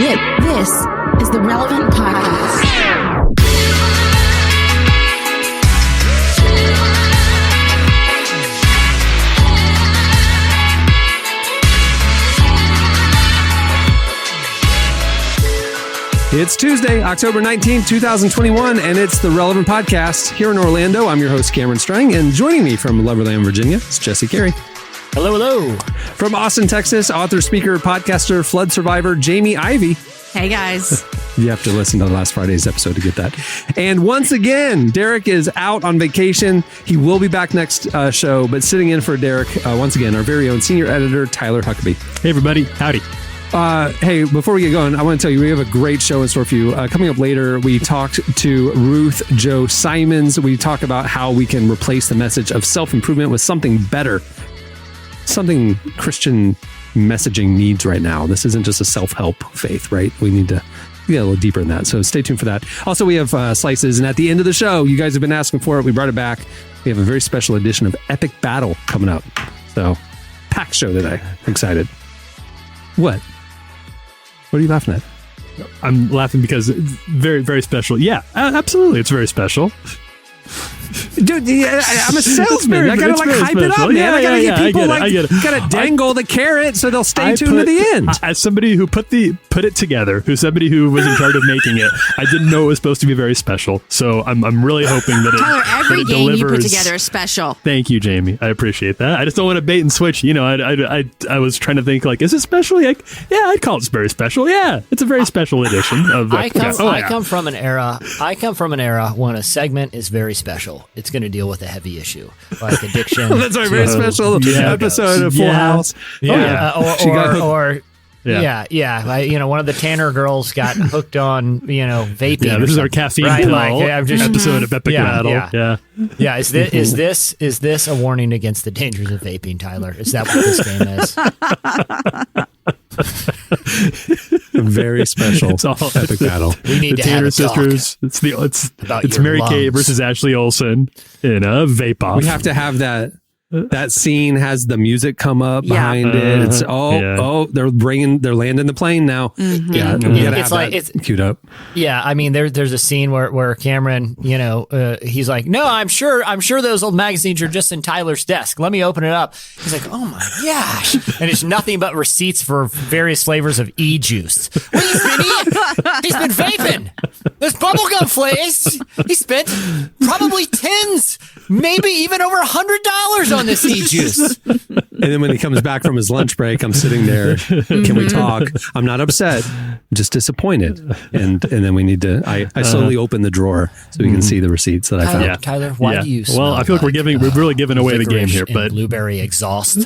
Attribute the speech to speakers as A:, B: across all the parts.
A: This is the Relevant Podcast.
B: It's Tuesday, October 19th, 2021, and it's the Relevant Podcast here in Orlando. I'm your host, Cameron Strang, and joining me from Loverland, Virginia, is Jesse Carey.
C: Hello, hello.
B: From Austin, Texas, author, speaker, podcaster, flood survivor, Jamie Ivey.
D: Hey, guys.
B: You have to listen to last Friday's episode to get that. And once again, Derek is out on vacation. He will be back next show, but sitting in for Derek, once again, our very own senior editor, Tyler Huckabee.
E: Hey, everybody. Howdy.
B: Hey, before we get going, I want to tell you, we have a great show in store for you. Coming up later, we talked to Ruth Chou Simons. We talk about how we can replace the message of self-improvement with something better, something Christian messaging needs right now. This isn't just a self-help faith, right? We need to get a little deeper in that. So stay tuned for that. Also, we have slices. And at the end of the show, you guys have been asking for it. We brought it back. We have a very special edition of Epic Battle coming up. So packed show today. Excited. What? What are you laughing at?
E: I'm laughing because it's very, very special. Yeah, absolutely. It's very special.
B: Dude, I'm a salesman. I gotta hype it up, man.
E: Yeah,
B: I gotta get people
E: I get it.
B: Gotta dangle the carrot so they'll stay tuned to the end.
E: As somebody who put it together, somebody who was in charge of making it, I didn't know it was supposed to be very special. So I'm really hoping that
D: Tyler, every game
E: delivers.
D: you put together is special.
E: Thank you, Jamie. I appreciate that. I just don't want to bait and switch. You know, I was trying to think like, is it special? Like, yeah, I'd call it very special. Yeah, it's a very special edition of.
C: I come from an era when a segment is very special. It's going to deal with a heavy issue like addiction.
B: That's our very special episode of Full House.
C: Yeah, one of the Tanner girls got hooked on vaping.
E: Yeah, this is our caffeine pill episode of Epic Battle.
C: Yeah. Is this a warning against the dangers of vaping, Tyler? Is that what this game is?
B: Very special.
E: It's all
B: Epic Battle.
C: We need
E: the
C: to
E: Tanner
C: have a
E: sisters.
C: talk.
E: It's Mary Kate versus Ashley Olsen in a vape off.
B: We have to have that. That scene has the music come up behind it. It's they're landing the plane now.
D: Mm-hmm.
B: Yeah, it's queued up.
C: Yeah, I mean there's a scene where Cameron, he's like, no, I'm sure those old magazines are just in Tyler's desk. Let me open it up. He's like, oh my gosh, and it's nothing but receipts for various flavors of e-juice. What he's been eating? He's been vaping. There's bubblegum flavors. He spent probably tens, maybe even over $100 on this e-juice.
B: And then when he comes back from his lunch break, I'm sitting there. Can we talk? I'm not upset, I'm just disappointed. And then we need to. I slowly open the drawer so we can see the receipts that I found.
C: Tyler, why do you?
E: Well, I feel like we're really giving away the game here, but
C: blueberry exhaust.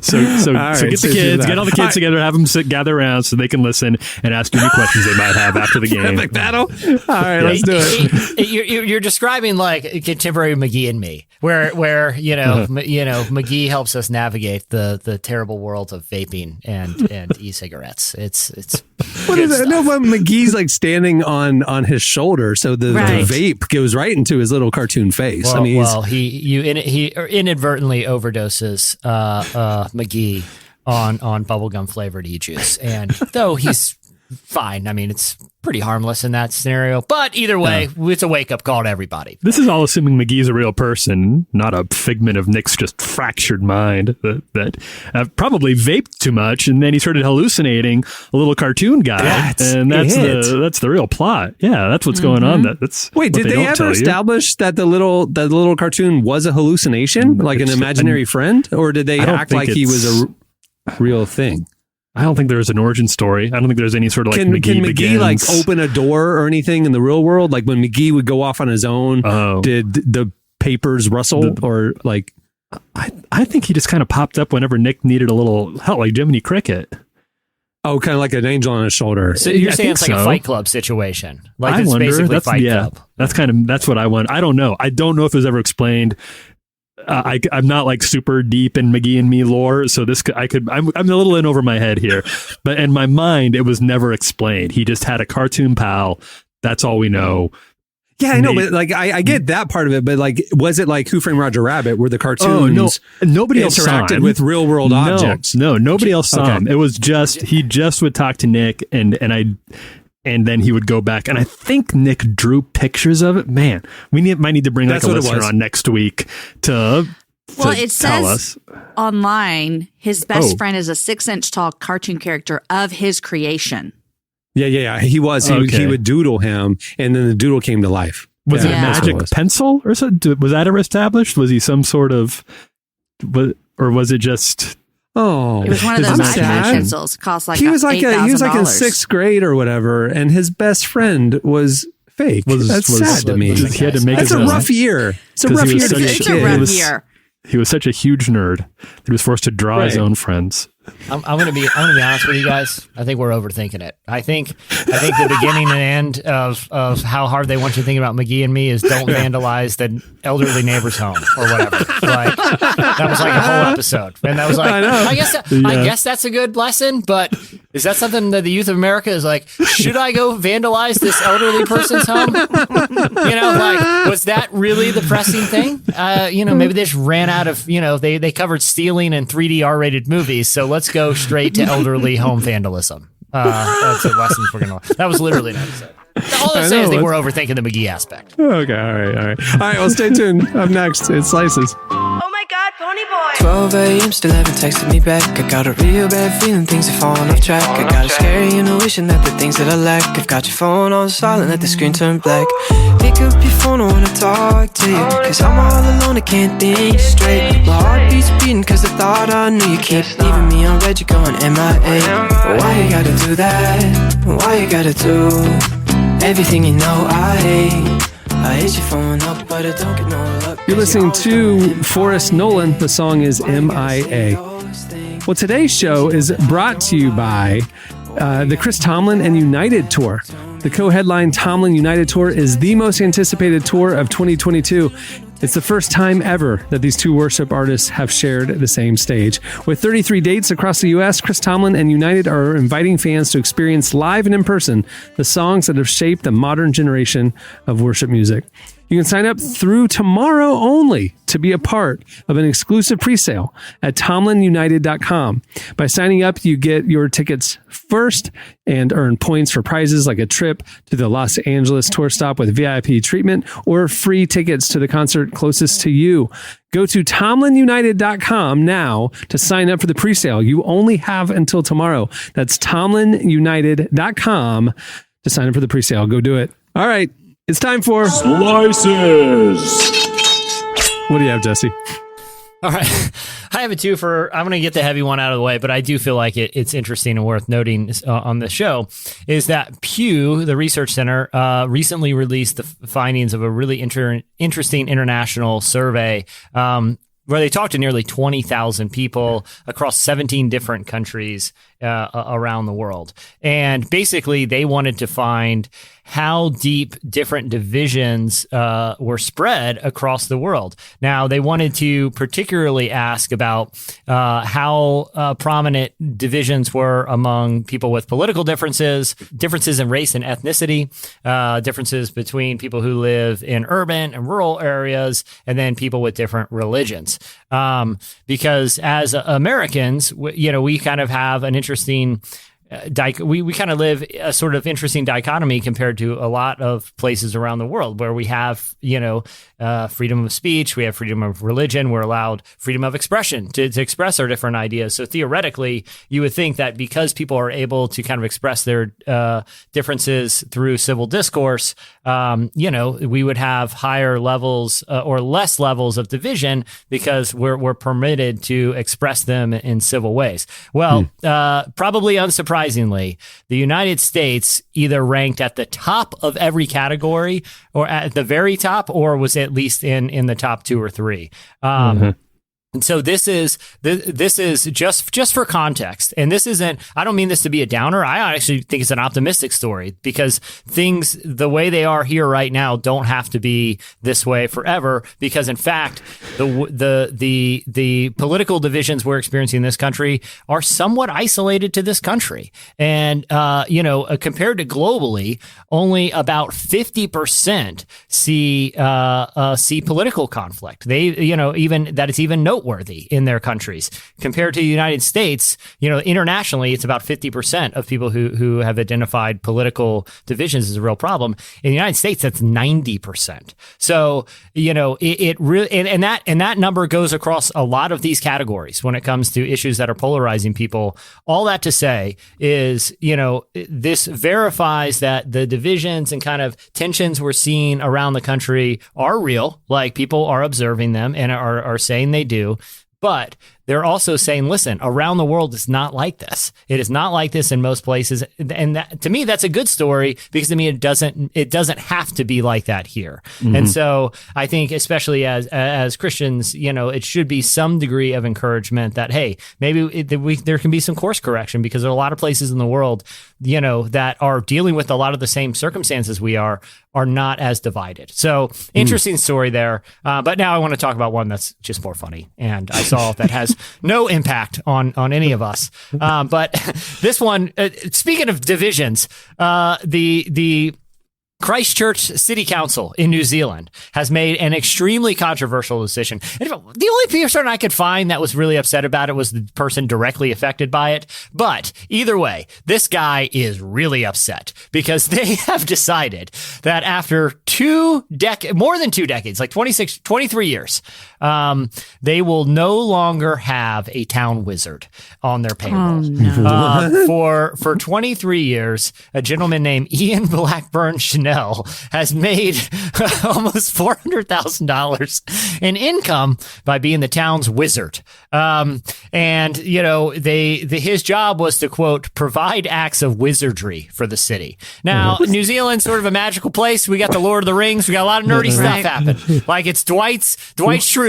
E: So get the kids, get all the kids together, have them gather around so they can listen and ask you any questions they might have after the game.
B: Epic Battle. All right, let's do it.
C: You're describing like contemporary McGee and me, where McGee helps us navigate the terrible world of vaping and e-cigarettes. It's
B: what is that? No, but McGee's like standing on his shoulder, so the vape goes right into his little cartoon face.
C: He inadvertently overdoses McGee on bubblegum flavored e-juice, and though he's fine, I mean it's pretty harmless in that scenario, but either way, it's a wake-up call to everybody.
E: This is all assuming McGee's a real person, not a figment of Nick's just fractured mind that probably vaped too much, and then he started hallucinating a little cartoon guy, that's the real plot. Yeah, that's what's going on.
B: Wait, did they ever establish that the little cartoon was a hallucination, like an imaginary friend, or did they act like he was a real thing?
E: I don't think there's an origin story. I don't think there's any sort of like McGee
B: Can McGee
E: begins.
B: like open a door or anything in the real world? Like when McGee would go off on his own, did the papers rustle or like?
E: I think he just kind of popped up whenever Nick needed a little help, like Jiminy Cricket.
B: Oh, kind of like an angel on his shoulder.
C: So you're saying it's like a Fight Club situation? Like
E: I
C: it's
E: wonder.
C: basically Fight Club.
E: That's what I want. I don't know. I don't know if it was ever explained. I'm not like super deep in McGee and me lore, so I'm a little in over my head here, but in my mind, it was never explained. He just had a cartoon pal. That's all we know.
B: Yeah, I know, but like I get that part of it, but like, was it like Who Framed Roger Rabbit, where the cartoons
E: nobody else saw
B: interacted
E: him.
B: with real world objects?
E: No, nobody else saw him. It was just he just would talk to Nick, and then he would go back, and I think Nick drew pictures of it. Man, might need to bring like a listener on next week to.
D: Well, it
E: tell
D: says
E: us.
D: online his best friend is a 6-inch tall cartoon character of his creation.
B: Yeah. He was. He would doodle him, and then the doodle came to life.
E: Was it a
B: that's what
E: magic
B: it was.
E: pencil or something? Was that ever established? Was he some sort of, or was it just?
B: Oh,
D: It was one of
B: is
D: those
B: that
D: magic
B: sad?
D: pencils. It cost like
B: He was like
D: $8,000.
B: in 6th grade or whatever, and his best friend was fake. That's sad to me.
E: He had to make
B: That's
E: his
B: a
E: own.
B: rough year. It's a
E: 'Cause
B: rough
E: he was
B: year to
E: such
B: be a
E: a-
D: It's
B: kid.
D: a rough
E: was-
D: year.
E: He was such a huge nerd that he was forced to draw his
B: Right.
E: own friends.
C: I'm gonna be honest with you guys. I think we're overthinking it. I think the beginning and end of how hard they want you to think about McGee and me is don't vandalize the elderly neighbor's home or whatever. Like that was like a whole episode, and that was like I guess that's a good lesson. But is that something that the youth of America is like? Should I go vandalize this elderly person's home? Like was that really the pressing thing? Maybe they just ran out of they covered stealing in 3D R-rated movies, so let's go straight to elderly home vandalism. That's the lessons we're gonna. That was literally an episode. All I'm saying is we're overthinking the McGee aspect.
B: Okay, all right. Well, stay tuned. Up next, it's Slices.
F: Oh my God, Pony Boy!
G: 12 a.m. still haven't texted me back. I got a real bad feeling things are falling off track. I got a scary intuition that the things that I lack. I've got your phone on silent, let the screen turn black. Pick up your phone, I wanna talk to you, cause I'm all alone, I can't think straight. My heart beats beating cause I thought I knew you. Keep leaving me on red, you're going MIA. Why you gotta do that? Why you gotta do everything you know I hate? I hit your phone up, but I don't get no luck.
B: You're listening to Forrest Nolan. The song is MIA. Well, today's show is brought to you by the Chris Tomlin and United Tour. The co-headline Tomlin United Tour is the most anticipated tour of 2022. It's the first time ever that these two worship artists have shared the same stage. With 33 dates across the U.S., Chris Tomlin and United are inviting fans to experience live and in person the songs that have shaped the modern generation of worship music. You can sign up through tomorrow only to be a part of an exclusive presale at tomlinunited.com. By signing up, you get your tickets first and earn points for prizes like a trip to the Los Angeles tour stop with VIP treatment or free tickets to the concert closest to you. Go to tomlinunited.com now to sign up for the presale. You only have until tomorrow. That's tomlinunited.com to sign up for the presale. Go do it. All right. It's time for
H: Slices.
B: What do you have, Jesse?
C: All right. I have a two I'm going to get the heavy one out of the way, but I do feel like it's interesting and worth noting on the show is that Pew, the research center, recently released the findings of a really interesting international survey where they talked to nearly 20,000 people across 17 different countries around the world. And basically, they wanted to find how deep different divisions were spread across the world. Now, they wanted to particularly ask about how prominent divisions were among people with political differences in race and ethnicity, differences between people who live in urban and rural areas, and then people with different religions. Because as Americans, we kind of have an interesting we kind of live a sort of interesting dichotomy compared to a lot of places around the world where we have, freedom of speech, we have freedom of religion, we're allowed freedom of expression to express our different ideas. So theoretically, you would think that because people are able to kind of express their differences through civil discourse, we would have higher levels or less levels of division because we're permitted to express them in civil ways. Well, probably unsurprisingly, the United States either ranked at the top of every category or at the very top or was at least in the top 2 or 3. And so this is just for context. And this isn't, I don't mean this to be a downer. I actually think it's an optimistic story because things, the way they are here right now, don't have to be this way forever. Because in fact, the political divisions we're experiencing in this country are somewhat isolated to this country. And, compared to globally, only about 50% see political conflict. They, even that it's even noteworthy in their countries compared to the United States. Internationally, it's about 50% of people who have identified political divisions as a real problem. In the United States, that's 90%. So, it really, and that number goes across a lot of these categories when it comes to issues that are polarizing people. All that to say is, this verifies that the divisions and kind of tensions we're seeing around the country are real. Like, people are observing them and are saying they do. But they're also saying, listen, around the world, it's not like this. It is not like this in most places. And that, to me, that's a good story, because to me, it doesn't have to be like that here. Mm-hmm. And so I think, especially as Christians, it should be some degree of encouragement that, hey, maybe there can be some course correction, because there are a lot of places in the world, that are dealing with a lot of the same circumstances we are not as divided. So interesting story there. But now I want to talk about one that's just more funny. And I saw that has no impact on any of us. But this one, speaking of divisions, the Christchurch City Council in New Zealand has made an extremely controversial decision. And the only person I could find that was really upset about it was the person directly affected by it. But either way, this guy is really upset, because they have decided that after more than 2 decades, like 23 years, they will no longer have a town wizard on their payroll. Oh, no. For 23 years, a gentleman named Ian Blackburn Chanel has made almost $400,000 in income by being the town's wizard. And his job was to, quote, provide acts of wizardry for the city. Now, New Zealand's sort of a magical place. We got the Lord of the Rings. We got a lot of nerdy stuff happen. Like, it's Dwight Schrute.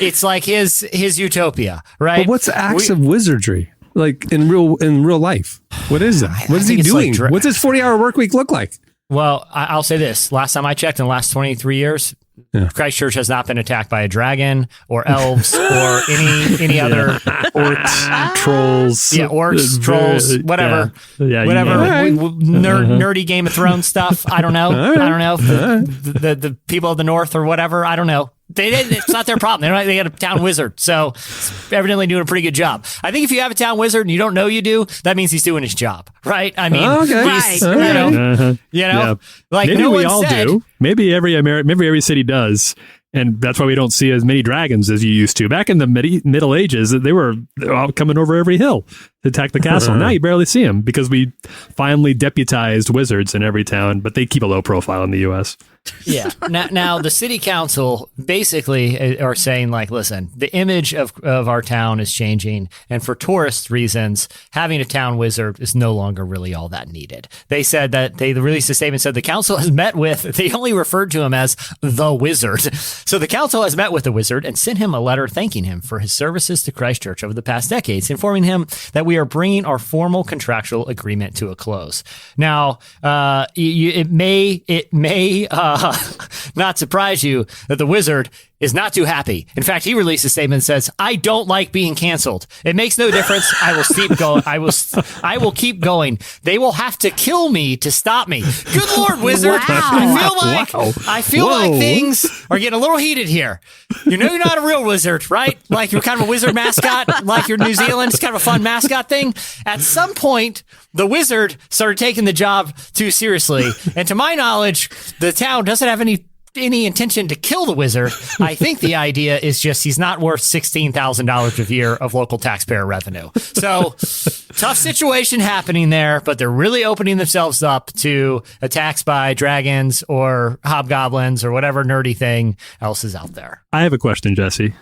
C: It's like his utopia, right?
B: But what's acts of wizardry? Like in real life? What is that? What is he doing? What's his 40-hour work week look like?
C: Well, I'll say this. Last time I checked, in the last 23 years, Christchurch has not been attacked by a dragon or elves or any other
E: orcs, trolls.
C: Yeah, orcs, trolls, whatever.
E: Yeah,
C: whatever.
E: Right.
C: Nerdy Game of Thrones stuff. I don't know. Right. I don't know. The people of the North or whatever. I don't know. It's not their problem. They got a town wizard, so evidently doing a pretty good job. I think if you have a town wizard and you don't know you do, that means he's doing his job, right? I mean, like
E: maybe
C: no
E: we
C: one
E: all
C: said,
E: do. Maybe every city does. And that's why we don't see as many dragons as you used to. Back in the Middle Ages, they were all coming over every hill to attack the castle. Now you barely see them, because we finally deputized wizards in every town, but they keep a low profile in the U.S.
C: Yeah. Now the city council basically are saying, like, listen, the image of our town is changing, and for tourist reasons, having a town wizard is no longer really all that needed. They said that they released a statement, said the council has met with, they only referred to him as the wizard. So the council has met with the wizard and sent him a letter thanking him for his services to Christchurch over the past decades, informing him that we are bringing our formal contractual agreement to a close. Now, it may not surprise you that the wizard is not too happy. In fact, he released a statement that says, "I don't like being canceled. It makes no difference. I will keep going. I will keep going. They will have to kill me to stop me." Good Lord, wizard! Wow. I feel like things are getting a little heated here. You're not a real wizard, right? Like, you're kind of a wizard mascot, like you're New Zealand. It's kind of a fun mascot thing. At some point, the wizard started taking the job too seriously, and to my knowledge, the town doesn't have any intention to kill the wizard. I think the idea is just he's not worth $16,000 a year of local taxpayer revenue. So tough situation happening there, but they're really opening themselves up to attacks by dragons or hobgoblins or whatever nerdy thing else is out there.
E: I have a question, Jesse.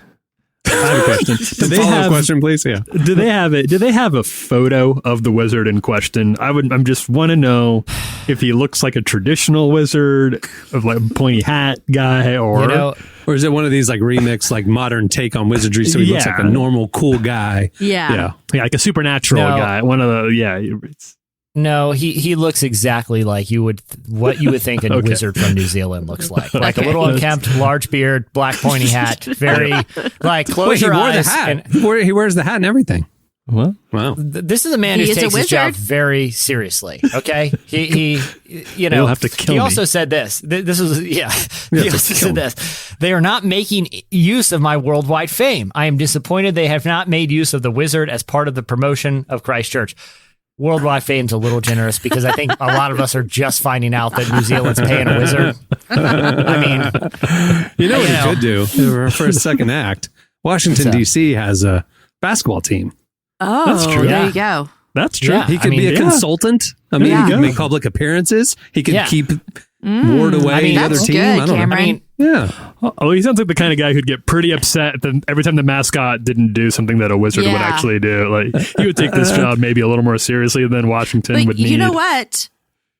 E: I have a question.
B: Follow-up question, please. Yeah.
E: Do they have a photo of the wizard in question? I'm just want to know if he looks like a traditional wizard, of like a pointy hat guy, or
B: is it one of these like remix, like modern take on wizardry? So he looks like a normal, cool guy.
D: Yeah,
E: like a supernatural guy. One of the
C: No, he looks exactly like what you would think a wizard from New Zealand looks like. Like a little unkempt, large beard, black pointy hat, very like close your eyes.
B: The hat. He wears the hat and everything.
E: What?
B: Wow.
C: This is a man who takes his job very seriously. Okay, he you know,
E: You'll have to kill
C: he
E: me.
C: also said this. This is He also said this. They are not making use of my worldwide fame. I am disappointed they have not made use of the wizard as part of the promotion of Christ Church. Worldwide fame's a little generous because I think a lot of us are just finding out that New Zealand's paying a wizard. I mean,
B: you know what he could do for a second act? Washington, D.C. has a basketball team.
D: Oh,
E: that's true.
D: There you go.
E: That's true.
C: Yeah,
B: He could be a consultant. I mean, he could make public appearances. He could keep ward away the other team.
D: Good,
B: I don't
D: Cameron.
B: know. I mean, yeah.
E: Oh, he sounds like the kind of guy who'd get pretty upset every time the mascot didn't do something that a wizard would actually do. Like, he would take this job maybe a little more seriously than Washington would need.
D: You know what?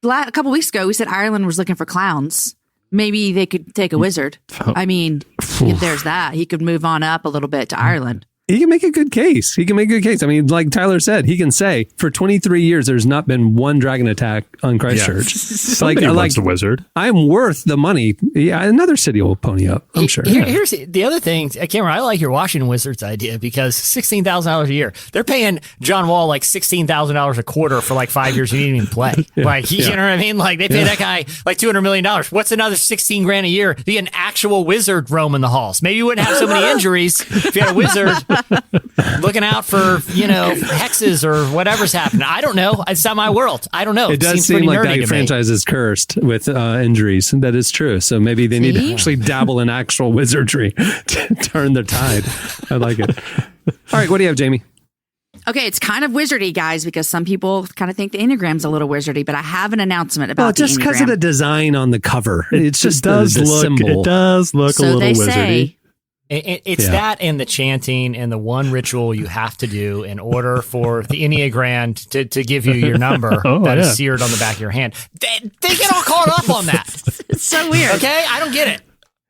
D: A couple weeks ago, we said Ireland was looking for clowns. Maybe they could take a wizard. I mean, there's that. He could move on up a little bit to Ireland.
B: He can make a good case. I mean, like Tyler said, he can say for 23 years, there's not been one dragon attack on Christchurch.
E: Somebody wants a wizard.
B: I'm worth the money. Yeah, another city will pony up. I'm sure.
C: Here's the other thing, Cameron. I like your Washington Wizards idea because $16,000 a year. They're paying John Wall like $16,000 a quarter for like 5 years. He didn't even play. You know what I mean? Like they pay that guy like $200 million. What's another $16,000 a year? Be an actual wizard roaming the halls. Maybe you wouldn't have so many injuries if you had a wizard looking out for, hexes or whatever's happening. I don't know. It's not my world. I don't know.
B: It does seem like that franchise is cursed with injuries. That is true. So maybe they need to actually dabble in actual wizardry to turn the tide. I like it. All right. What do you have, Jamie?
D: Okay, it's kind of wizardy, guys, because some people kind of think the Enneagram's a little wizardy, but I have an announcement about the Enneagram.
B: Just because of the design on the cover.
E: It does look a little wizardy.
C: It's that and the chanting and the one ritual you have to do in order for the Enneagram to give you your number is seared on the back of your hand. They get all caught up on that.
D: It's so weird.
C: Okay? I don't get it.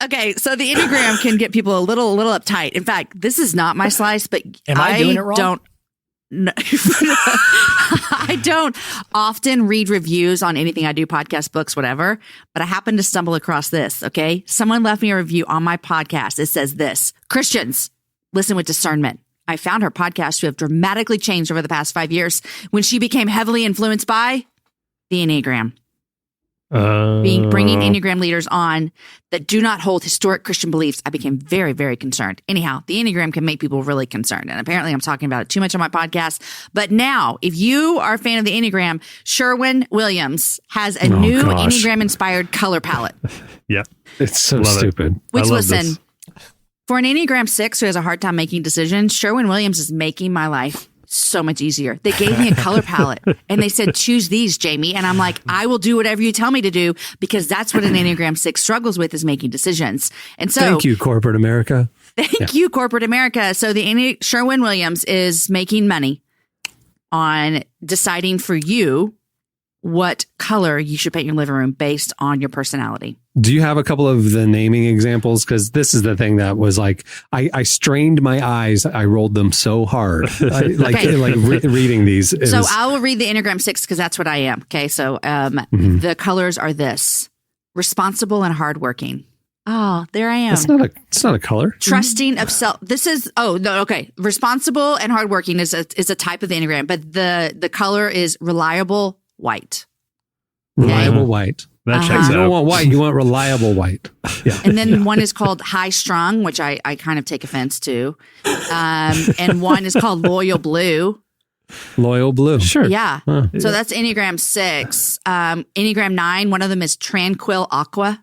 D: Okay, so the Enneagram can get people a little uptight. In fact, this is not my slice, but
C: Am I doing it wrong?
D: No, I don't often read reviews on anything I do, podcasts, books, whatever, but I happened to stumble across this, okay? Someone left me a review on my podcast. It says this: Christians, listen with discernment. I found her podcast to have dramatically changed over the past 5 years when she became heavily influenced by the Enneagram. Bringing Enneagram leaders on that do not hold historic Christian beliefs, I became very, very concerned. Anyhow, the Enneagram can make people really concerned. And apparently I'm talking about it too much on my podcast. But now, if you are a fan of the Enneagram, Sherwin-Williams has a new Enneagram-inspired color palette.
E: Yeah.
B: It's so stupid.
D: Which, listen, for an Enneagram 6 who has a hard time making decisions, Sherwin-Williams is making my life so much easier. They gave me a color palette and they said, choose these, Jamie. And I'm like, I will do whatever you tell me to do because that's what an Enneagram 6 struggles with, is making decisions. And so
B: thank you, corporate America.
D: Thank you, corporate America. So the Sherwin-Williams is making money on deciding for you what color you should paint your living room based on your personality.
B: Do you have a couple of the naming examples? Because this is the thing that was like, I strained my eyes. I rolled them so hard. Reading these.
D: So I will read the Enneagram 6 because that's what I am. Okay. So the colors are this: responsible and hardworking. Oh, there I am.
B: It's not a color.
D: Trusting of self. This is, okay. Responsible and hardworking is a type of the Enneagram, but the color is reliable white.
B: Reliable white.
E: That checks out.
B: You don't want white, you want reliable white. Yeah.
D: And then one is called high strung, which I kind of take offense to. And one is called loyal blue.
B: Loyal blue.
E: Sure.
D: Yeah. So that's Enneagram 6. Enneagram 9, one of them is tranquil aqua,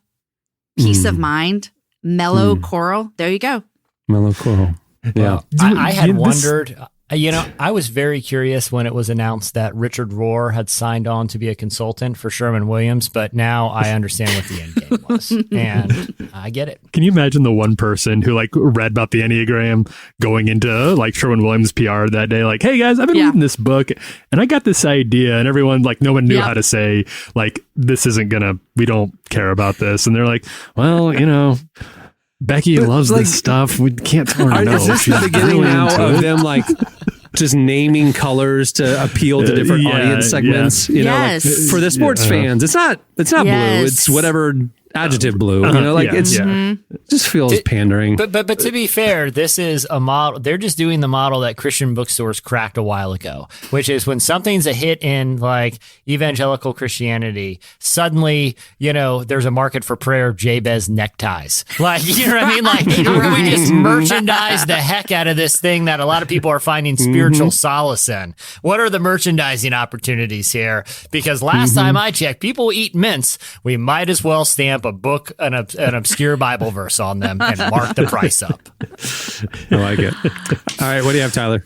D: peace of mind, mellow coral. There you go.
B: Mellow coral. Yeah.
C: I had wondered, I was very curious when it was announced that Richard Rohr had signed on to be a consultant for Sherwin-Williams, but now I understand what the end game was, and I get it.
E: Can you imagine the one person who read about the Enneagram going into Sherwin-Williams PR that day? Like, hey guys, I've been reading this book and I got this idea, and everyone no one knew how to say this isn't we don't care about this, and they're like, well, Becky loves this stuff. We can't tell her no.
B: Is this the beginning now of them just naming colors to appeal to different audience segments. You know, like for the sports fans, it's not blue. It's whatever adjective blue. You know, like it just feels pandering.
C: But to be fair, this is a model. They're just doing the model that Christian bookstores cracked a while ago, which is when something's a hit in like evangelical Christianity, suddenly, you know, there's a market for Prayer of Jabez neckties. Like, you know what I mean? Like, how can we just merchandise the heck out of this thing that a lot of people are finding spiritual solace in? What are the merchandising opportunities here? Because last time I checked, people eat mints. We might as well stamp a book, an obscure Bible verse on them and mark the price up.
B: I like it. All right, what do you have, Tyler?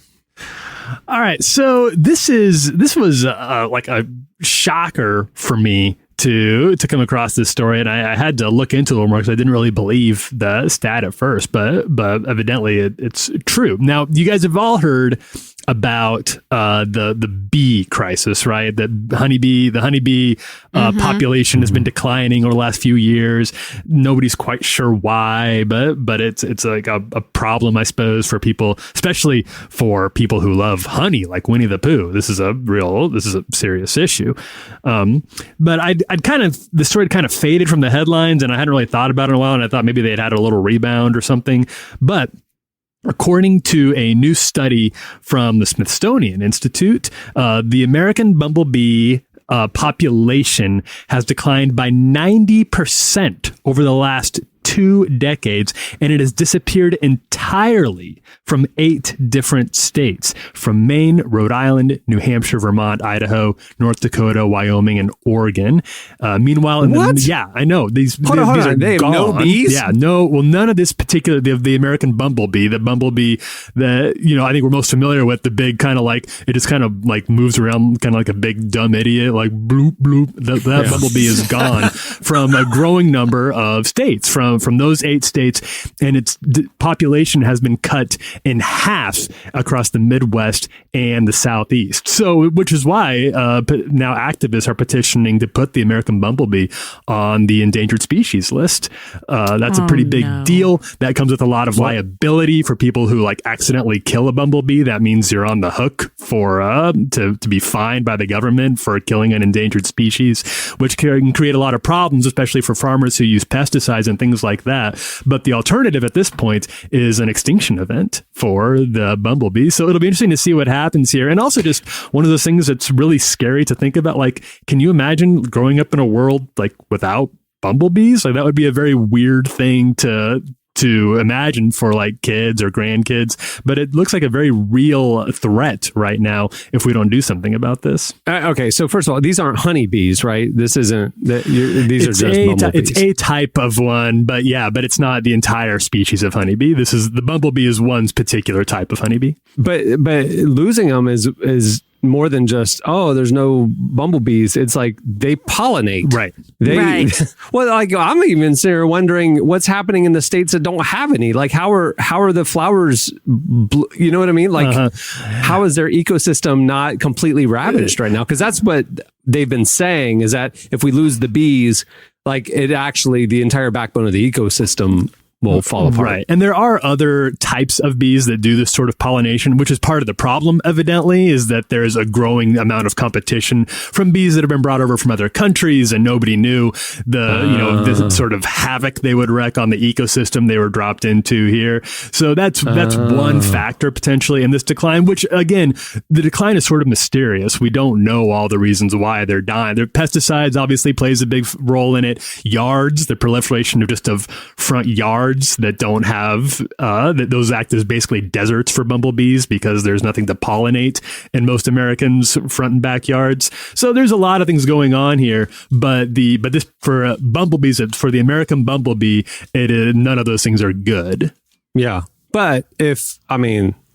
E: All right, so this was like a shocker for me to come across this story, and I had to look into it a little more because I didn't really believe the stat at first, but evidently it's true. Now, you guys have all heard about the bee crisis, right? The honeybee population has been declining over the last few years. Nobody's quite sure why, but it's like a problem, I suppose, for people, especially for people who love honey, like Winnie the Pooh. This is a serious issue. But the story had kind of faded from the headlines, and I hadn't really thought about it in a while, and I thought maybe they'd had a little rebound or something, but according to a new study from the Smithsonian Institute, the American bumblebee population has declined by 90% over the last 2 decades, and it has disappeared entirely from 8 different states, from Maine, Rhode Island, New Hampshire, Vermont, Idaho, North Dakota, Wyoming, and Oregon. Meanwhile, I know these
B: hold on. They have
E: gone.
B: no bees?
E: Yeah, no. Well, none of this particular the American bumblebee, the I think we're most familiar with, the big kind of like it just kind of like moves around, kind of like a big dumb idiot, like bloop bloop. That bumblebee is gone from a growing number of states, from those 8 states, and its population has been cut in half across the Midwest and the Southeast. So, which is why now activists are petitioning to put the American bumblebee on the endangered species list. That's a pretty big deal. That comes with a lot of liability for people who like accidentally kill a bumblebee. That means you're on the hook for to be fined by the government for killing an endangered species, which can create a lot of problems, especially for farmers who use pesticides and things like that. But the alternative at this point is an extinction event for the bumblebee. So it'll be interesting to see what happens here. And also just one of those things that's really scary to think about. Like, can you imagine growing up in a world like without bumblebees? Like, that would be a very weird thing to imagine for like kids or grandkids, but it looks like a very real threat right now if we don't do something about this.
B: Okay, so first of all, these aren't honeybees, right? This isn't. These are just bumblebees.
E: It's a type of one, but it's not the entire species of honeybee. The bumblebee is one particular type of honeybee.
B: But losing them is more than just, there's no bumblebees. It's like they pollinate.
E: Right.
B: Well, like I'm even sitting here wondering what's happening in the states that don't have any. Like how are the flowers, you know what I mean? Like how is their ecosystem not completely ravaged right now? Because that's what they've been saying, is that if we lose the bees, like it actually, the entire backbone of the ecosystem will fall apart.
E: Right. And there are other types of bees that do this sort of pollination, which is part of the problem, evidently, is that there's a growing amount of competition from bees that have been brought over from other countries, and nobody knew the sort of havoc they would wreak on the ecosystem they were dropped into here. So that's one factor potentially in this decline, which again, the decline is sort of mysterious. We don't know all the reasons why they're dying. Their pesticides obviously plays a big role in it. Yards, the proliferation of front yards that don't have that those act as basically deserts for bumblebees because there's nothing to pollinate in most Americans' front and backyards. So there's a lot of things going on here, but this for bumblebees, for the American bumblebee, none of those things are good.
B: Yeah, but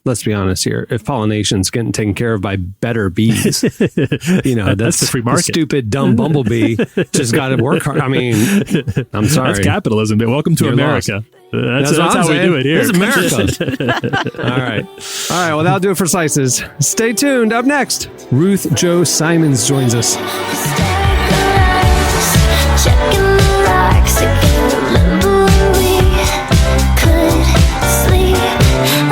B: let's be honest here. If pollination's getting taken care of by better bees, that's
E: the free market.
B: The stupid, dumb bumblebee just got to work hard. I'm sorry.
E: That's capitalism. But welcome to America. That's how we do it here.
B: This is America. All right. Well, that'll do it for Slices. Stay tuned. Up next, Ruth Chou Simons joins us.
I: Checking the rocks, I can't remember when we could sleep.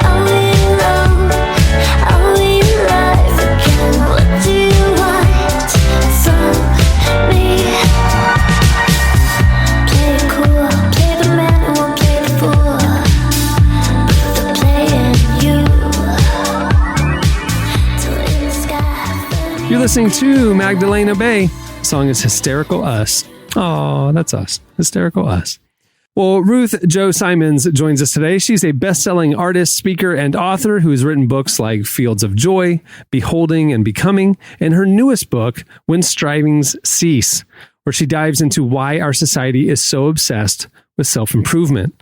I: Are we alone? Are we
B: listening to Magdalena Bay. The song is Hysterical Us. Oh, that's us. Hysterical Us. Well, Ruth Chou Simons joins us today. She's a best-selling artist, speaker, and author who has written books like Fields of Joy, Beholding and Becoming, and her newest book, When Strivings Cease, where she dives into why our society is so obsessed with self-improvement.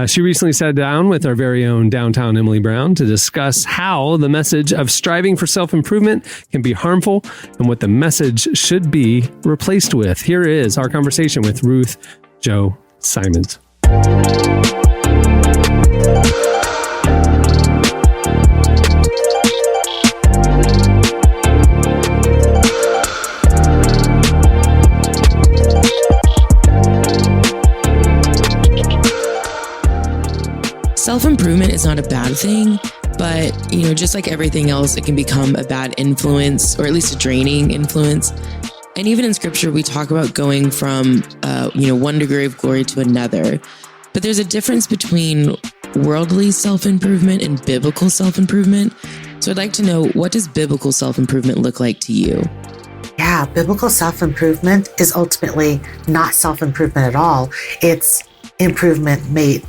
B: She recently sat down with our very own downtown Emily Brown to discuss how the message of striving for self-improvement can be harmful and what the message should be replaced with. Here is our conversation with Ruth Chou Simons.
J: Self-improvement is not a bad thing, but, just like everything else, it can become a bad influence, or at least a draining influence. And even in scripture, we talk about going from, one degree of glory to another. But there's a difference between worldly self-improvement and biblical self-improvement. So I'd like to know, what does biblical self-improvement look like to you?
K: Yeah, biblical self-improvement is ultimately not self-improvement at all. It's improvement made,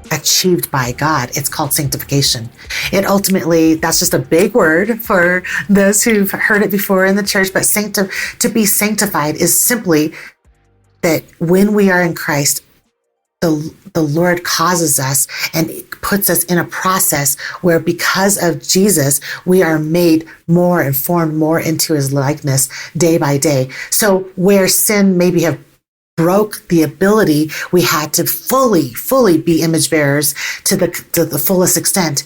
K: achieved by God. It's called sanctification. It ultimately, that's just a big word for those who've heard it before in the church, but to be sanctified is simply that when we are in Christ, the Lord causes us and puts us in a process where, because of Jesus, we are made more and formed more into his likeness day by day. So where sin maybe have broke the ability we had to fully be image bearers to the fullest extent,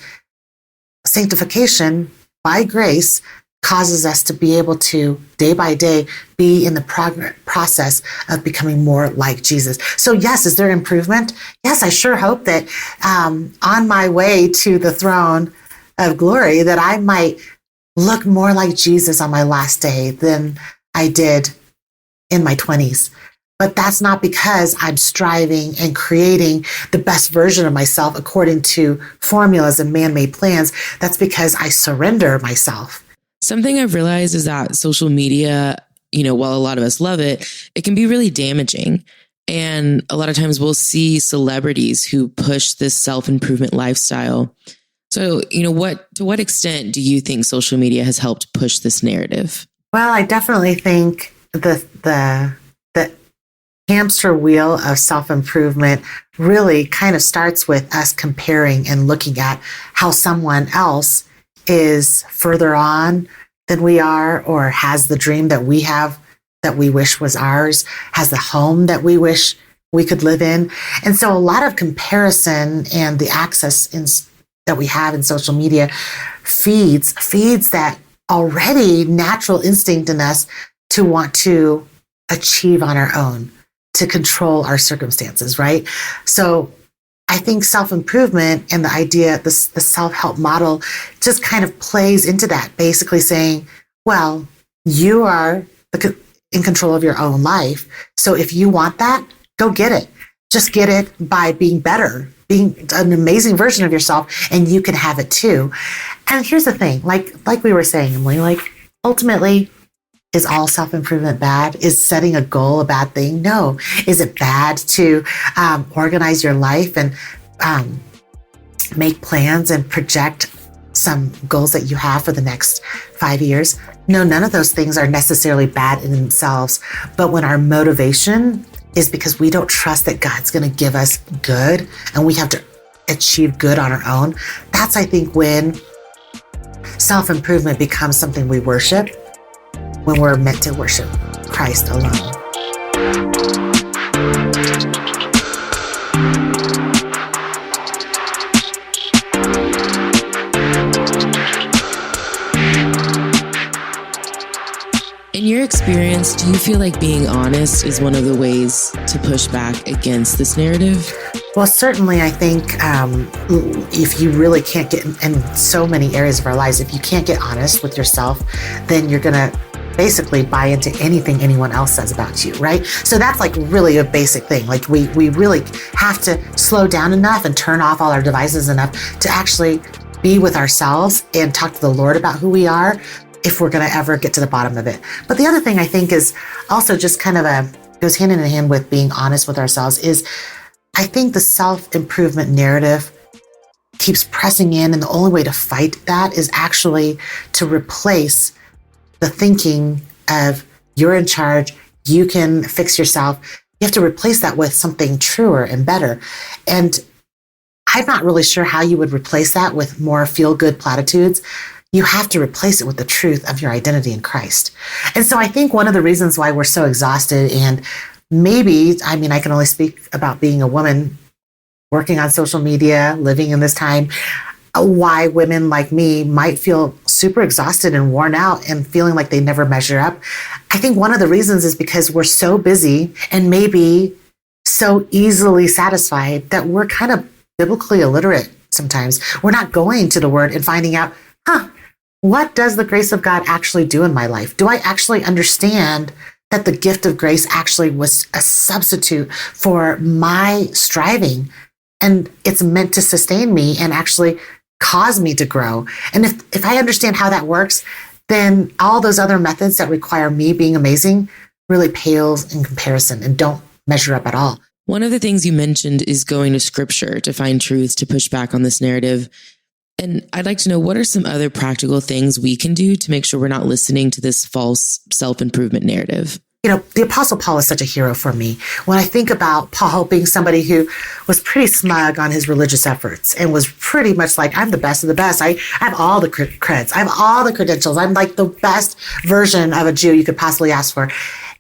K: sanctification by grace causes us to be able to day by day be in the process of becoming more like Jesus. So yes, is there improvement? Yes, I sure hope that on my way to the throne of glory that I might look more like Jesus on my last day than I did in my 20s. But that's not because I'm striving and creating the best version of myself according to formulas and man-made plans. That's because I surrender myself.
J: Something I've realized is that social media, while a lot of us love it, it can be really damaging. And a lot of times we'll see celebrities who push this self-improvement lifestyle. So, to what extent do you think social media has helped push this narrative?
K: Well, I definitely think the hamster wheel of self-improvement really kind of starts with us comparing and looking at how someone else is further on than we are, or has the dream that we have that we wish was ours, has the home that we wish we could live in. And so a lot of comparison and the access that we have in social media feeds that already natural instinct in us to want to achieve on our own, to control our circumstances, right? So I think self-improvement and the idea, the self-help model just kind of plays into that, basically saying, well, you are in control of your own life. So if you want that, go get it. Just get it by being better, being an amazing version of yourself, and you can have it too. And here's the thing, like we were saying, Emily, ultimately, is all self-improvement bad? Is setting a goal a bad thing? No. Is it bad to organize your life and make plans and project some goals that you have for the next 5 years? No, none of those things are necessarily bad in themselves. But when our motivation is because we don't trust that God's going to give us good and we have to achieve good on our own, that's, I think, when self-improvement becomes something we worship, when we're meant to worship Christ alone.
J: In your experience, do you feel like being honest is one of the ways to push back against this narrative?
K: Well, certainly, I think if you really can't get in so many areas of our lives, if you can't get honest with yourself, then you're going to basically buy into anything anyone else says about you, right? So that's really a basic thing. We really have to slow down enough and turn off all our devices enough to actually be with ourselves and talk to the Lord about who we are. if we're going to ever get to the bottom of it. But the other thing I think is also just kind of goes hand in hand with being honest with ourselves is I think the self-improvement narrative keeps pressing in, and the only way to fight that is actually to replace the thinking of you're in charge, you can fix yourself. You have to replace that with something truer and better. And I'm not really sure how you would replace that with more feel-good platitudes. You have to replace it with the truth of your identity in Christ. And so I think one of the reasons why we're so exhausted, and maybe, I mean, I can only speak about being a woman working on social media, living in this time, why women like me might feel super exhausted and worn out and feeling like they never measure up. I think one of the reasons is because we're so busy and maybe so easily satisfied that we're kind of biblically illiterate sometimes. We're not going to the Word and finding out, what does the grace of God actually do in my life? Do I actually understand that the gift of grace actually was a substitute for my striving, and it's meant to sustain me and actually cause me to grow? And if I understand how that works, then all those other methods that require me being amazing really pales in comparison and don't measure up at all.
J: One of the things you mentioned is going to scripture to find truth, to push back on this narrative. And I'd like to know, what are some other practical things we can do to make sure we're not listening to this false self-improvement narrative?
K: You know, the Apostle Paul is such a hero for me. When I think about Paul being somebody who was pretty smug on his religious efforts and was pretty much like, I'm the best of the best. I have all the creds. I have all the credentials. I'm like the best version of a Jew you could possibly ask for.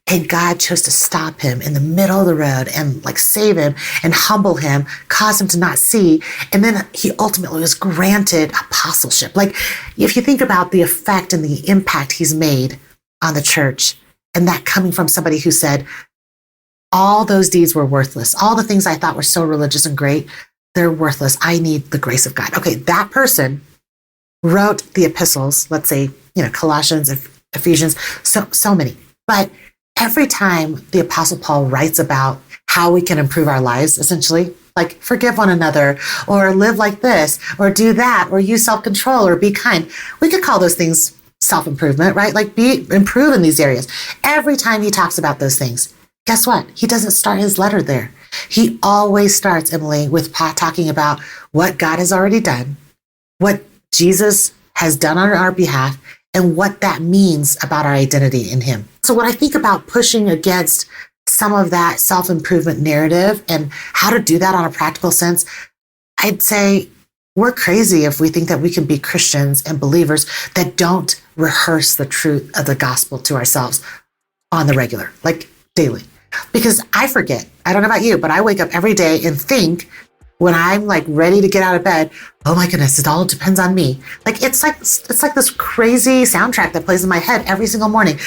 K: And God chose to stop him in the middle of the road and like save him and humble him, cause him to not see. And then he ultimately was granted apostleship. Like, if you think about the effect and the impact he's made on the church, and that coming from somebody who said, all those deeds were worthless. All the things I thought were so religious and great, they're worthless. I need the grace of God. Okay, that person wrote the epistles, let's say, Colossians, Ephesians, so many. But every time the Apostle Paul writes about how we can improve our lives, essentially, like forgive one another, or live like this, or do that, or use self-control, or be kind. We could call those things self-improvement, right? Like improve in these areas. Every time he talks about those things, guess what? He doesn't start his letter there. He always starts, Emily, with talking about what God has already done, what Jesus has done on our behalf, and what that means about our identity in him. So when I think about pushing against some of that self-improvement narrative and how to do that on a practical sense, I'd say we're crazy if we think that we can be Christians and believers that don't rehearse the truth of the gospel to ourselves on the regular, like daily. Because I forget. I don't know about you, but I wake up every day and think, when I'm like ready to get out of bed, oh my goodness, it all depends on me. Like it's like this crazy soundtrack that plays in my head every single morning.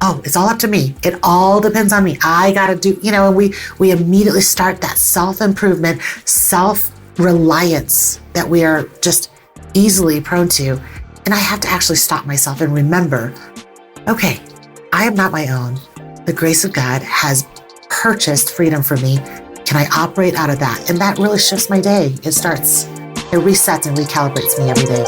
K: Oh, it's all up to me. It all depends on me. I got to do, and we immediately start that self-improvement, self-reliance that we are just easily prone to. And I have to actually stop myself and remember, okay, I am not my own. The grace of God has purchased freedom for me. Can I operate out of that? And that really shifts my day. It resets and recalibrates me every day.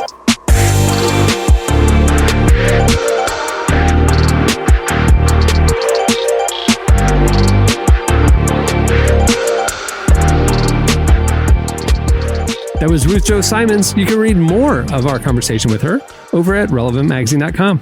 B: That was Ruth Chou Simons. You can read more of our conversation with her over at relevantmagazine.com.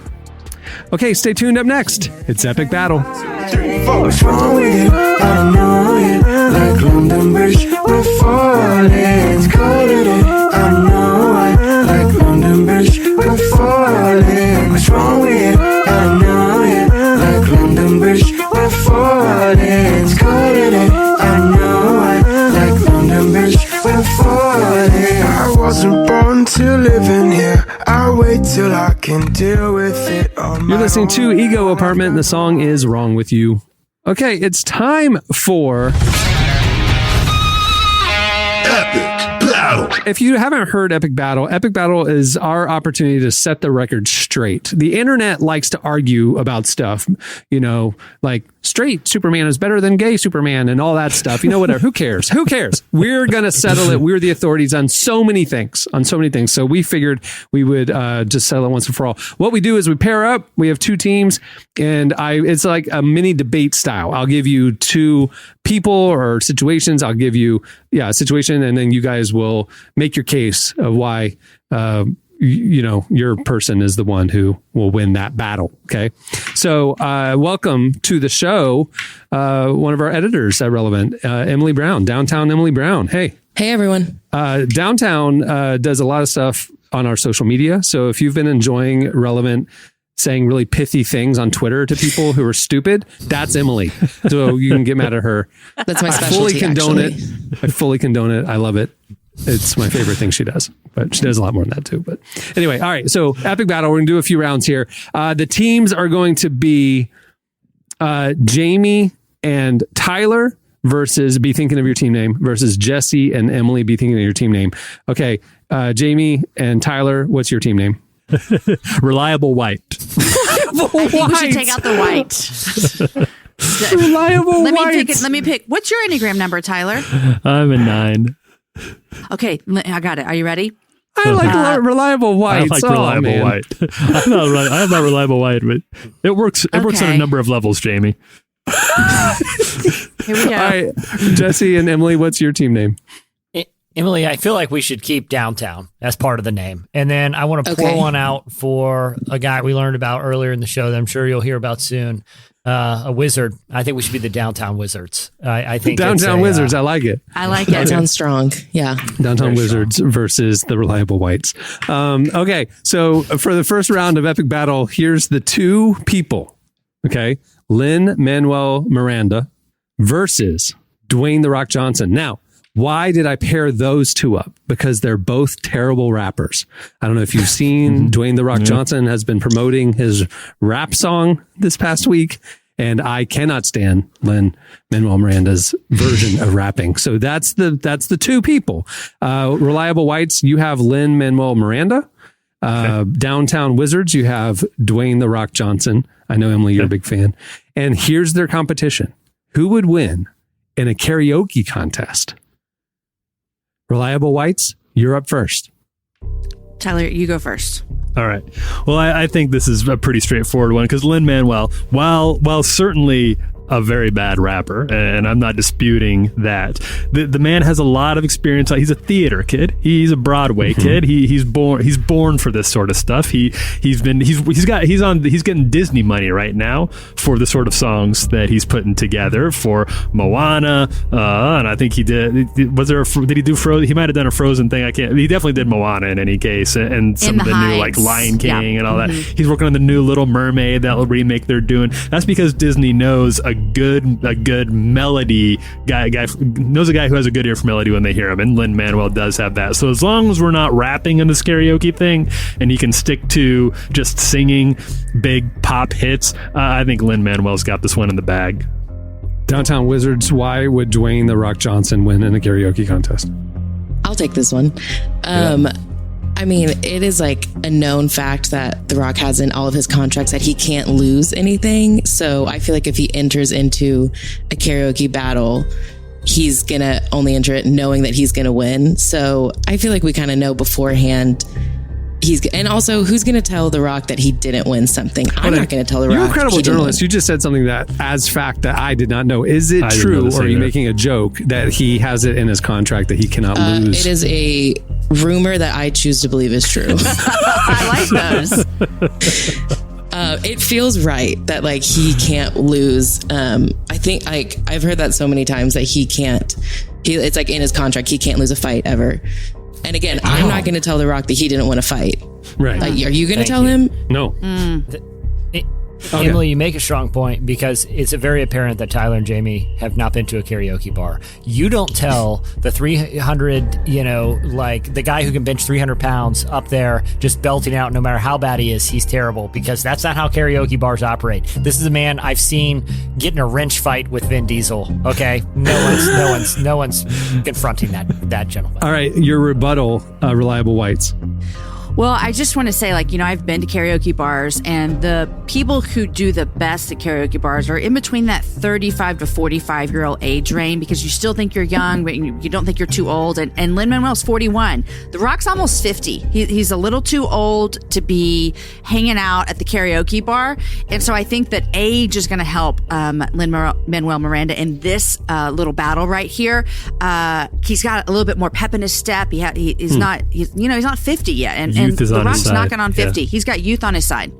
B: Okay, stay tuned. Up next, it's Epic Battle.
L: What's wrong with you? I don't know you. Like London Bridge, we're falling. It's cold today. I know I like London Bridge, we're falling. What's wrong with you? I don't know you. Like London Bridge, we're falling. It's cold today. I know I like London Bridge, we're falling. I wasn't born to live in here. I'll wait till I can deal with it.
B: You're listening to Ego Apartment, and the song is Wrong With You. Okay, it's time for
H: Epic Battle. Battle.
B: If you haven't heard Epic Battle is our opportunity to set the record straight. The internet likes to argue about stuff, like straight Superman is better than gay Superman and all that stuff. Whatever. Who cares? We're going to settle it. We're the authorities on so many things. So we figured we would just settle it once and for all. What we do is we pair up. We have two teams, and it's like a mini debate style. I'll give you two people or situations. I'll give you a situation, and then you guys will make your case of why your person is the one who will win that battle. Okay. So welcome to the show, one of our editors at Relevant, Emily Brown, Downtown Emily Brown. Hey
J: everyone.
B: Downtown does a lot of stuff on our social media. So if you've been enjoying Relevant saying really pithy things on Twitter to people who are stupid, that's Emily. So you can get mad at her.
J: That's my specialty.
B: I fully condone it. I love it. It's my favorite thing she does, but she does a lot more than that too. But anyway, all right. So Epic Battle, we're going to do a few rounds here. The teams are going to be Jamie and Tyler versus Be Thinking of Your Team Name versus Jesse and Emily, Be Thinking of Your Team Name. Okay. Jamie and Tyler, what's your team name?
E: Reliable White.
D: I think we should take out the white.
B: Reliable
D: White. Let me pick. What's your Enneagram number, Tyler?
E: I'm a 9.
D: Okay, I got it. Are you ready?
B: I like Reliable White.
E: I like Reliable White. I'm not Reliable White, but it works. It works on a number of levels, Jamie.
D: Here we go.
B: All right, Jesse and Emily, what's your team name?
C: Emily, I feel like we should keep Downtown as part of the name. And then I want to pour one out for a guy we learned about earlier in the show that I'm sure you'll hear about soon. A wizard. I think we should be the Downtown Wizards. I think
B: Downtown Wizards. I like it.
J: That sounds strong. Yeah.
B: Downtown Wizards versus the Reliable Whites. Okay. So for the first round of Epic Battle, here's the two people. Okay. Lin-Manuel Miranda versus Dwayne "The Rock" Johnson. Now, why did I pair those two up? Because they're both terrible rappers. I don't know if you've seen Dwayne "The Rock" Johnson has been promoting his rap song this past week, and I cannot stand Lin-Manuel Miranda's version of rapping. So that's the two people. Reliable Whites, you have Lin-Manuel Miranda. Downtown Wizards, you have Dwayne "The Rock" Johnson. I know, Emily, you're a big fan. And here's their competition. Who would win in a karaoke contest? Reliable Whites, you're up first.
D: Tyler, you go first.
E: All right. Well, I think this is a pretty straightforward one because Lin-Manuel, while certainly a very bad rapper, and I'm not disputing that, the man has a lot of experience. He's a theater kid. He's a Broadway kid. He's born for this sort of stuff. He's getting Disney money right now for the sort of songs that he's putting together for Moana, and I think he did. Did he do Frozen? He might have done a Frozen thing. He definitely did Moana in any case, and some of the new like Lion King and all that. He's working on the new Little Mermaid, that little remake they're doing. That's because Disney knows a good melody guy knows a guy who has a good ear for melody when they hear him, and Lin-Manuel does have that. So as long as we're not rapping in this karaoke thing and he can stick to just singing big pop hits, I think Lin-Manuel's got this one in the bag.
B: Downtown Wizards, why would Dwayne "The Rock" Johnson win in a karaoke contest?
J: I'll take this one. I mean, it is like a known fact that The Rock has in all of his contracts that he can't lose anything. So I feel like if he enters into a karaoke battle, he's going to only enter it knowing that he's going to win. So I feel like we kind of know beforehand. And also, who's going to tell The Rock that he didn't win something? I'm not going to tell The Rock.
B: You're a credible journalist. You just said something that, as fact, that I did not know. Is it true, or are you making a joke that he has it in his contract that he cannot lose?
J: It is a rumor that I choose to believe is true.
D: I like those.
J: It feels right that like he can't lose. I think like I've heard that so many times that he can't. It's like in his contract he can't lose a fight ever. And again, I'm not going to tell The Rock that he didn't win a fight.
B: Right.
J: Are you going to tell him?
B: No. Okay.
C: Emily, you make a strong point because it's very apparent that Tyler and Jamie have not been to a karaoke bar. You don't tell the 300, like the guy who can bench 300 pounds up there just belting out no matter how bad he is, he's terrible, because that's not how karaoke bars operate. This is a man I've seen get in a wrench fight with Vin Diesel. Okay, no one's confronting that gentleman.
B: All right, your rebuttal, Reliable Whites.
D: Well, I just want to say, I've been to karaoke bars, and the people who do the best at karaoke bars are in between that 35 to 45-year-old age range, because you still think you're young, but you don't think you're too old. And Lin-Manuel's 41. The Rock's almost 50. He's a little too old to be hanging out at the karaoke bar. And so I think that age is going to help Lin-Manuel Miranda in this little battle right here. He's got a little bit more pep in his step. He's not 50 yet. And
E: Youth is
D: The
E: on his
D: Rock's
E: side.
D: knocking on 50.
E: Yeah.
D: He's got youth on his side.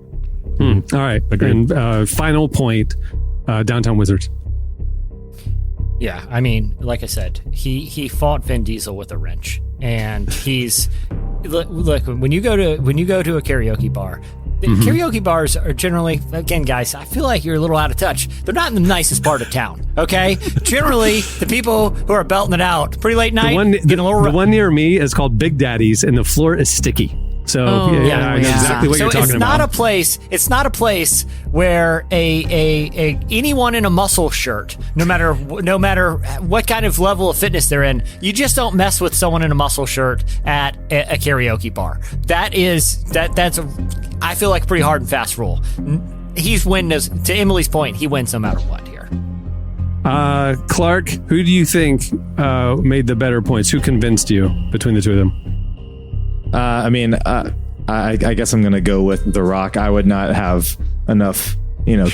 B: All right.
E: Agreed.
B: And final point, Downtown Wizards.
C: Yeah, I mean, like I said, he fought Vin Diesel with a wrench, and he's look when you go to a karaoke bar. Karaoke bars are generally, again, guys, I feel like you're a little out of touch. They're not in the nicest part of town, okay? Generally, the people who are belting it out pretty late night,
B: The one near me is called Big Daddy's, and the floor is sticky. So I know exactly what you're talking about.
C: It's not a place where anyone in a muscle shirt, no matter what kind of level of fitness they're in, you just don't mess with someone in a muscle shirt at a karaoke bar. That's I feel like a pretty hard and fast rule. He's winning, to Emily's point, he wins no matter what here.
B: Clark, who do you think made the better points? Who convinced you between the two of them?
M: I guess I'm going to go with The Rock. I would not have enough,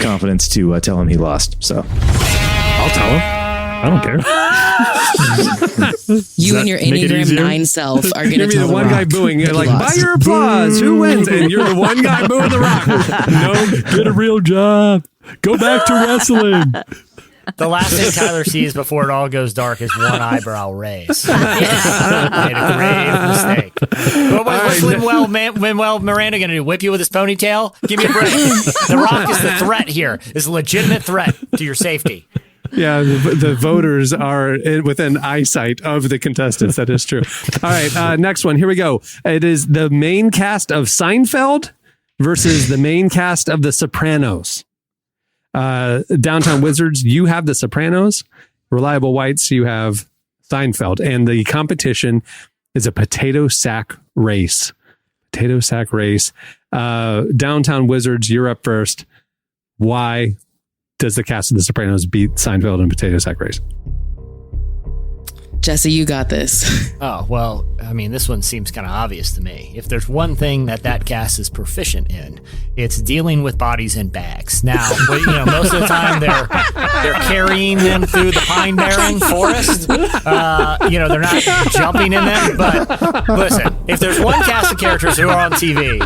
M: confidence to tell him he lost. So
E: I'll tell him. I don't care.
J: You and your Enneagram 9 self are going to tell
B: the one guy booing. You're like, by your applause, who wins? And you're the one guy booing The Rock.
E: No, get a real job. Go back to wrestling.
C: The last thing Tyler sees before it all goes dark is one eyebrow raise. Made a grave mistake. What's Lin-Manuel Miranda going to do? Whip you with his ponytail? Give me a break. The Rock is the threat here. Is a legitimate threat to your safety.
B: Yeah, the voters are within eyesight of the contestants. That is true. All right, next one. Here we go. It is the main cast of Seinfeld versus the main cast of The Sopranos. Downtown Wizards, you have The Sopranos. Reliable Whites, you have Seinfeld. And the competition is a potato sack race. Downtown Wizards, you're up first. Why does the cast of The Sopranos beat Seinfeld in potato sack race?
J: Jesse, you got this.
C: Oh, well, I mean, this one seems kind of obvious to me. If there's one thing that cast is proficient in, it's dealing with bodies in bags. Now, most of the time they're carrying them through the pine barren forest. They're not jumping in them. But listen, if there's one cast of characters who are on TV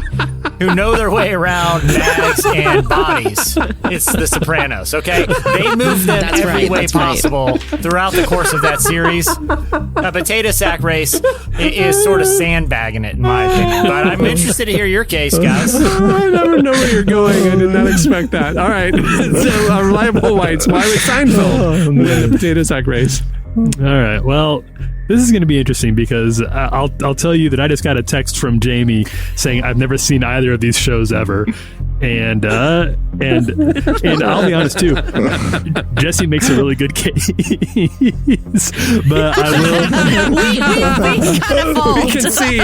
C: who know their way around bags and bodies, it's The Sopranos, okay? They move them every way possible throughout the course of that series. A potato sack race is sort of sandbagging it, in my opinion. But I'm interested to hear your case, guys.
B: I never know where you're going. I did not expect that. All right. So, Reliable Whites, why would Seinfeld win the potato sack race?
E: All right. Well, this is going to be interesting because I'll tell you that I just got a text from Jamie saying I've never seen either of these shows ever. And I'll be honest too, Jesse makes a really good case, but I will.
B: We concede.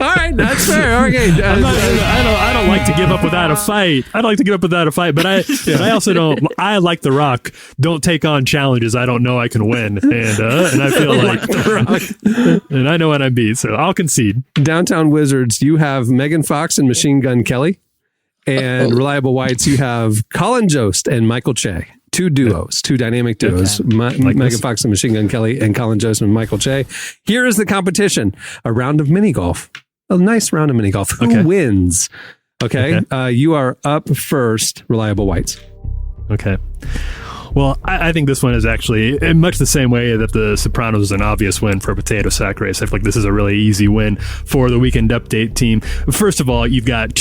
B: All right, that's fair. Okay,
E: I don't like to give up without a fight. But I also don't. I, like The Rock, don't take on challenges I don't know I can win, and I feel like and I know what I'm beat, so I'll concede.
B: Downtown Wizards, you have Megan Fox and Machine Gun Kelly, and Reliable Whites, you have Colin Jost and Michael Che. Two dynamic duos. Megan Fox and Machine Gun Kelly, and Colin Jost and Michael Che. Here is the competition: a round of mini golf. A nice round of mini golf. Who wins? Okay. You are up first, Reliable Whites.
E: Okay. Well, I think this one is actually in much the same way that the Sopranos is an obvious win for Potato Sack Race. I feel like this is a really easy win for the Weekend Update team. First of all, you've got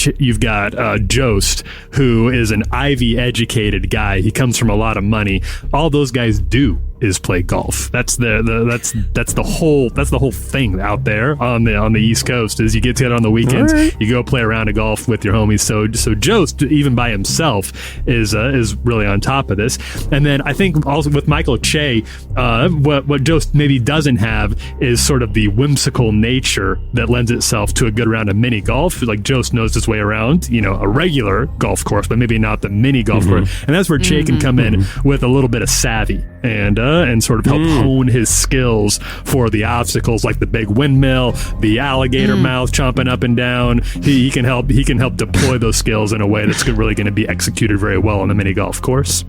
E: Jost, who is an Ivy-educated guy. He comes from a lot of money. All those guys do is play golf. That's the whole thing out there on the East Coast. Is you get together on the weekends, you go play around a golf with your homies. So Jost, even by himself, is really on top of this. And then I think also with Michael Che, what Jost maybe doesn't have is sort of the whimsical nature that lends itself to a good round of mini golf. Like Jost knows his way around, a regular golf course, but maybe not the mini golf course. And that's where Che can come in with a little bit of savvy and sort of help hone his skills for the obstacles like the big windmill, the alligator mouth chomping up and down. He can help deploy those skills in a way that's really going to be executed very well on the mini golf course.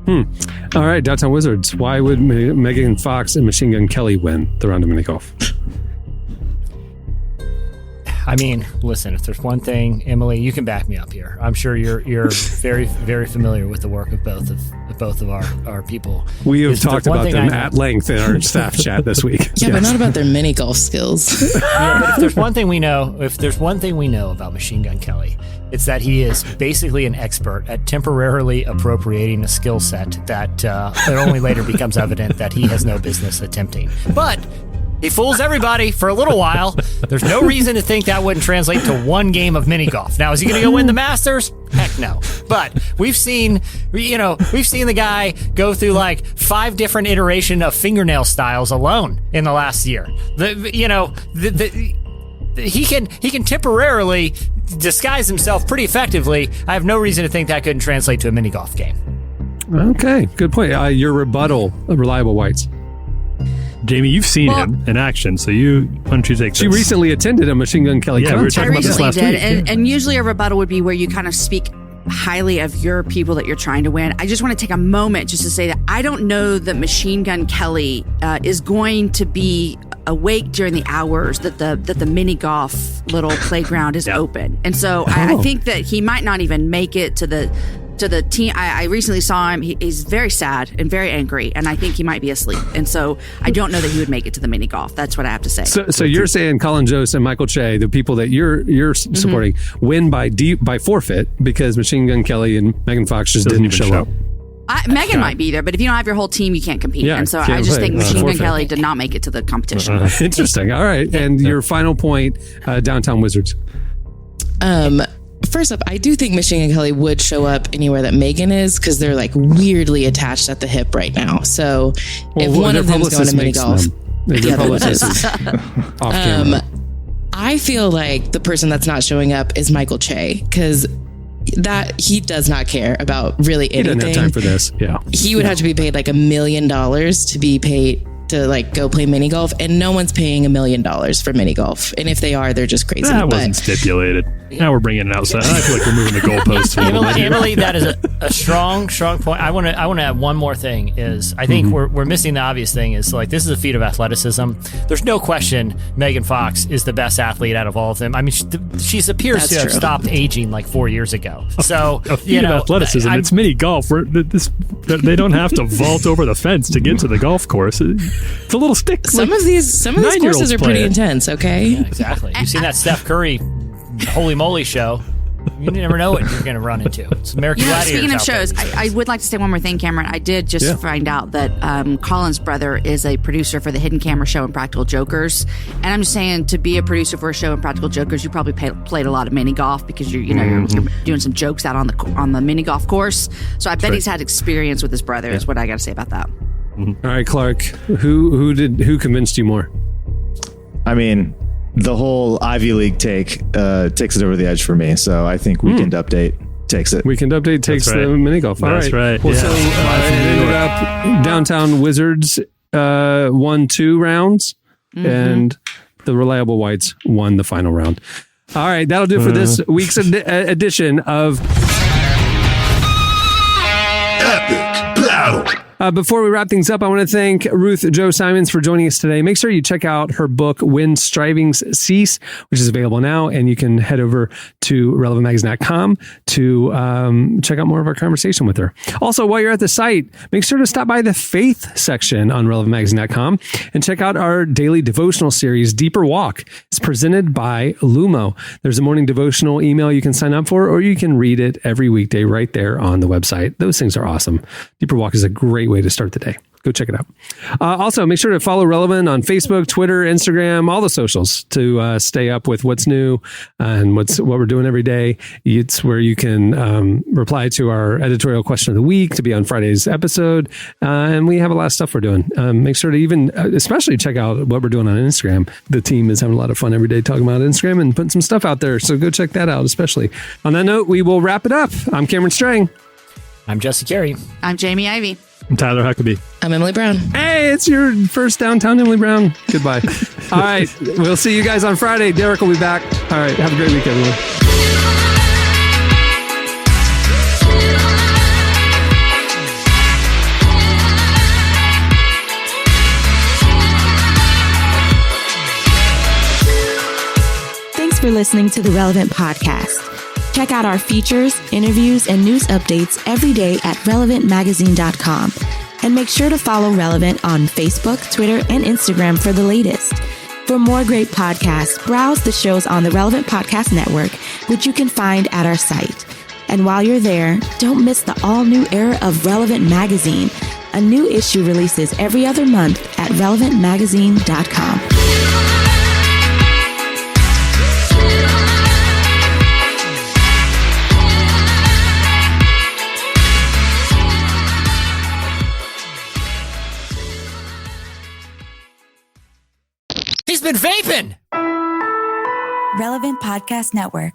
B: All right, Downtown Wizards. Why would Megan Fox and Machine Gun Kelly win the round of mini golf?
C: I mean, listen, if there's one thing, Emily, you can back me up here. I'm sure you're very, very familiar with the work of both of our people.
B: We have talked about them at length in our staff chat this week.
J: Yeah, but not about their mini golf skills.
C: Yeah, but if there's one thing we know about Machine Gun Kelly, it's that he is basically an expert at temporarily appropriating a skill set that only later becomes evident that he has no business attempting. But he fools everybody for a little while. There's no reason to think that wouldn't translate to one game of mini golf. Now, is he going to go win the Masters? Heck no. But we've seen the guy go through like 5 different iterations of fingernail styles alone in the last year. He can temporarily disguise himself pretty effectively. I have no reason to think that couldn't translate to a mini golf game.
B: Okay, good point. Your rebuttal, Reliable Whites.
E: Jamie, you've seen him in action, so why don't you take this?
B: She recently attended a Machine Gun Kelly concert.
E: We were talking about this last week.
D: And usually a rebuttal would be where you kind of speak highly of your people that you're trying to win. I just want to take a moment just to say that I don't know that Machine Gun Kelly is going to be awake during the hours that the mini golf little playground is open. And so I think that he might not even make it to the team. I recently saw him. He's very sad and very angry, and I think he might be asleep. And so I don't know that he would make it to the mini golf. That's what I have to say.
B: So you're saying Colin Jost and Michael Che, the people that you're supporting, win by forfeit because Machine Gun Kelly and Megan Fox just didn't show up.
D: Megan might be there, but if you don't have your whole team, you can't compete. And so I just think Machine Gun Kelly did not make it to the competition.
B: Interesting. All right. And your final point, Downtown Wizards.
J: First up, I do think Machine Gun Kelly would show up anywhere that Megan is because they're like weirdly attached at the hip right now. So if one of them's going to mini golf,
B: off camera.
J: I feel like the person that's not showing up is Michael Che because that he does not care about really anything.
B: He doesn't have time for this. Yeah,
J: he would have to be paid like $1 million to be paid to like go play mini golf, and no one's paying $1 million for mini golf. And if they are, they're just crazy.
E: That wasn't stipulated. Now we're bringing it outside. I feel like we're moving the goalposts.
C: Emily, that is a strong point. I want to add one more thing. Is I think we're missing the obvious thing. Is like this is a feat of athleticism. There's no question Megan Fox is the best athlete out of all of them. I mean, she appears to have stopped aging like 4 years ago. So
E: a feat of athleticism. It's mini golf. They don't have to vault over the fence to get to the golf course. It's a little stick.
J: Some of these courses are pretty intense. Okay,
C: yeah, exactly. You've seen that Steph Curry Holy Moly show. You never know what you're going to run into. It's American Gladiators.
D: Speaking of shows, I would like to say one more thing, Cameron. I did just find out that Colin's brother is a producer for the Hidden Camera show and Practical Jokers. And I'm just saying, to be a producer for a show and Practical Jokers, you probably played a lot of mini golf because you're doing some jokes out on the mini golf course. So I bet he's had experience with his brother. Is what I got to say about that.
B: All right, Clark. Who convinced you more?
M: I mean, the whole Ivy League takes it over the edge for me. So I think Weekend Update takes it.
B: Weekend Update takes the mini golf.
E: That's right.
B: Well, so it ended up Downtown Wizards won 2 rounds, and the Reliable Whites won the final round. All right, that'll do it for this week's edition of
H: Epic Battle
B: Before we wrap things up, I want to thank Ruth Chou Simons for joining us today. Make sure you check out her book, When Strivings Cease, which is available now. And you can head over to relevantmagazine.com to check out more of our conversation with her. Also, while you're at the site, make sure to stop by the faith section on relevantmagazine.com and check out our daily devotional series, Deeper Walk. It's presented by Lumo. There's a morning devotional email you can sign up for, or you can read it every weekday right there on the website. Those things are awesome. Deeper Walk is a great way to start the day. Go check it out. Also, make sure to follow Relevant on Facebook, Twitter, Instagram, all the socials to stay up with what's new and what we're doing every day. It's where you can reply to our editorial question of the week to be on Friday's episode. And we have a lot of stuff we're doing. Make sure to even, especially check out what we're doing on Instagram. The team is having a lot of fun every day talking about Instagram and putting some stuff out there. So go check that out, especially. On that note, we will wrap it up. I'm Cameron Strang.
C: I'm Jesse Carey.
D: I'm Jamie Ivey.
E: I'm Tyler Huckabee.
J: I'm Emily Brown.
B: Hey, it's your first downtown Emily Brown. Goodbye. All right. We'll see you guys on Friday. Derek will be back. All right. Have a great week, everyone.
A: Thanks for listening to the Relevant Podcast. Check out our features, interviews, and news updates every day at relevantmagazine.com. And make sure to follow Relevant on Facebook, Twitter, and Instagram for the latest. For more great podcasts, browse the shows on the Relevant Podcast Network, which you can find at our site. And while you're there, don't miss the all-new era of Relevant Magazine. A new issue releases every other month at relevantmagazine.com.
C: He's been vaping!
A: Relevant Podcast Network.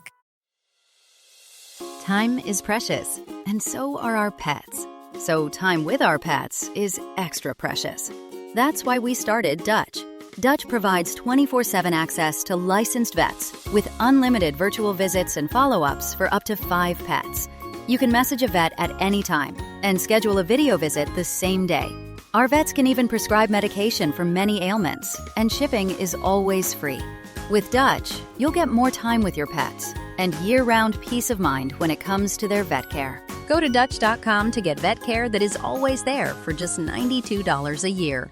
N: Time is precious, and so are our pets. So time with our pets is extra precious. That's why we started Dutch. Dutch provides 24/7 access to licensed vets with unlimited virtual visits and follow-ups for up to 5 pets. You can message a vet at any time and schedule a video visit the same day. Our vets can even prescribe medication for many ailments, and shipping is always free. With Dutch, you'll get more time with your pets and year-round peace of mind when it comes to their vet care. Go to Dutch.com to get vet care that is always there for just $92 a year.